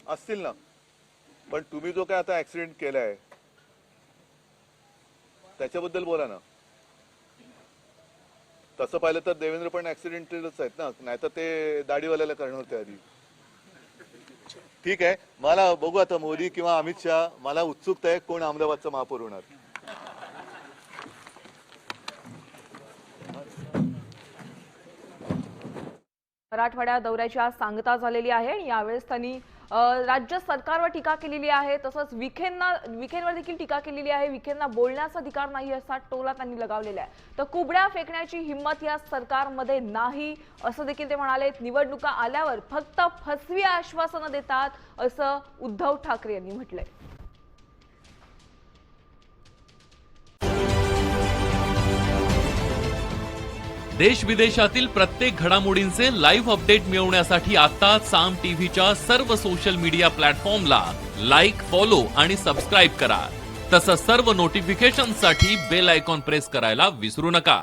असतील ना, पण तुम्ही जो काय आता ऍक्सिडेंट केलाय त्याच्याबद्दल बोला ना. तसं पाहिलं तर देवेंद्र पण ऍक्सिडेंटलच आहेत ना, नाहीतर ते दाढीवाल्याला करणार होते आधी. ठीक आहे, मला बघू आता मोदी किंवा अमित शहा, मला उत्सुकता आहे कोण अहमदाबादचा महापौर होणार. मराठवाड्या दौऱ्याची आज सांगता झालेली आहे आणि यावेळेस त्यांनी राज्य सरकारवर टीका केलेली आहे. तसंच विखेंवर देखील टीका केलेली आहे. विखेंना बोलण्याचा अधिकार नाही असा टोला त्यांनी लगावलेला आहे. तर कुबड्या फेकण्याची हिंमत या सरकारमध्ये नाही असं देखील ते म्हणाले. निवडणुका आल्यावर फक्त फसवी आश्वासनं देतात असं उद्धव ठाकरे यांनी म्हटलंय. देश विदेशातील प्रत्येक घडामोडींचे लाईव्ह अपडेट मिळवण्यासाठी आता साम टीव्हीच्या सर्व सोशल मीडिया प्लॅटफॉर्मला लाईक, फॉलो आणि सबस्क्राईब करा. तसंच सर्व नोटिफिकेशनसाठी बेल आयकॉन प्रेस करायला विसरू नका.